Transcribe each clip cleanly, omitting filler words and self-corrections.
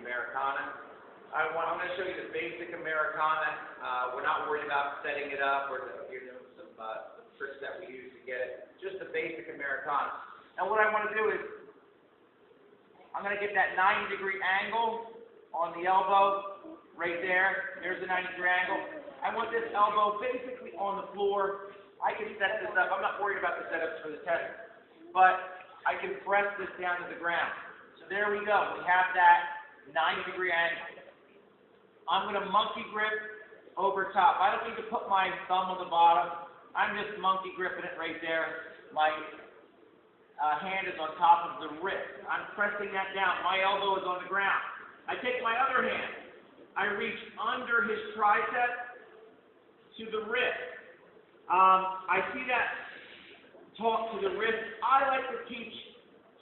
Americana. I'm going to show you the basic Americana. We're not worried about setting it up or some tricks that we use to get it. Just the basic Americana. And what I want to do is, I'm going to get that 90-degree angle on the elbow right there. There's the 90-degree angle. I want this elbow basically on the floor. I can set this up. I'm not worried about the setups for the test, but I can press this down to the ground. So there we go. We have that 90-degree angle. I'm going to monkey grip over top. I don't need to put my thumb on the bottom. I'm just monkey gripping it right there. My hand is on top of the wrist. I'm pressing that down. My elbow is on the ground. I take my other hand. I reach under his tricep to the wrist. I see that talk to the wrist. I like to teach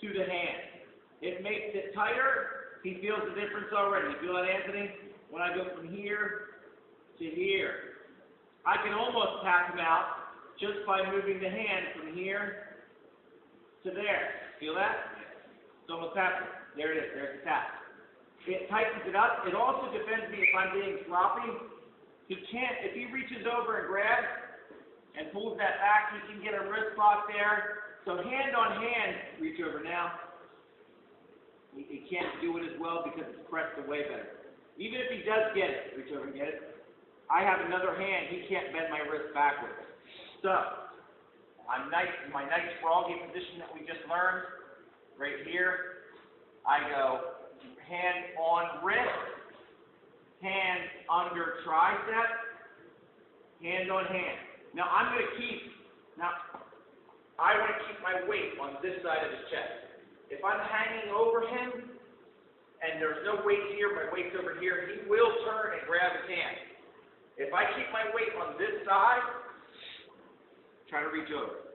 to the hand. It makes it tighter. He feels the difference already. You feel that, Anthony? When I go from here to here. I can almost tap him out just by moving the hand from here to there. Feel that? It's almost happening. There it is. There's the tap. It tightens it up. It also defends me if I'm being sloppy. He can't, if he reaches over and grabs and pulls that back, he can get a wrist lock there. So hand on hand, reach over now. He can't do it as well because it's pressed away better. Even if he does get it, reach over and get it. I have another hand. He can't bend my wrist backwards. So, I'm nice in my nice froggy position that we just learned. Right here, I go hand on wrist, hand under tricep, hand on hand. Now I'm going to I want to keep my weight on this side of his chest. If I'm hanging over him and there's no weight here, my weight's over here, he will turn and grab his hand. If I keep my weight on this side, try to reach over.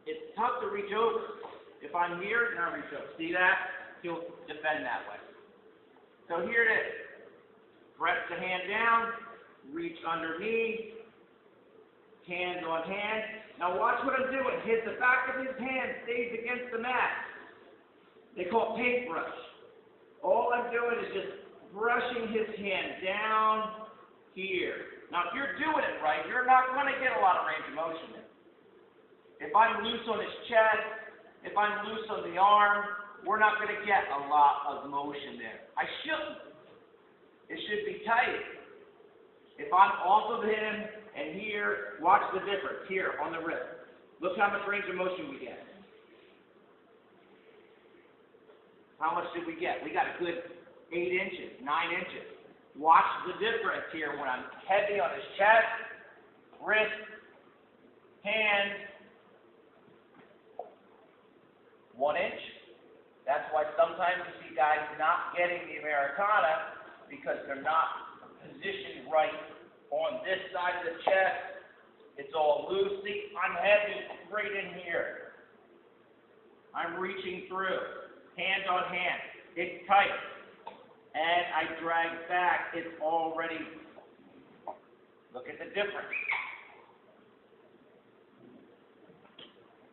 It's tough to reach over. If I'm here, now reach over. See that? He'll defend that way. So here it is. Press the hand down, reach underneath, hand on hand. Now watch what I'm doing. The back of his hand stays against the mat. They call it paintbrush. All I'm doing is just brushing his hand down here. Now if you're doing it right, you're not going to get a lot of range of motion there. If I'm loose on his chest, if I'm loose on the arm, we're not going to get a lot of motion there. I shouldn't. It should be tight. If I'm off of him and here, watch the difference here on the wrist. Look how much range of motion we get. How much did we get? We got a good 8 inches, 9 inches. Watch the difference here when I'm heavy on his chest, wrist, hand, 1 inch. That's why sometimes you see guys not getting the Americana because they're not positioned right on this side of the chest. It's all loose. See, I'm heavy right in here. I'm reaching through, hand on hand. It's tight. And I drag back. It's already, look at the difference.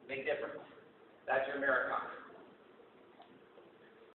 Big difference. That's your Americana.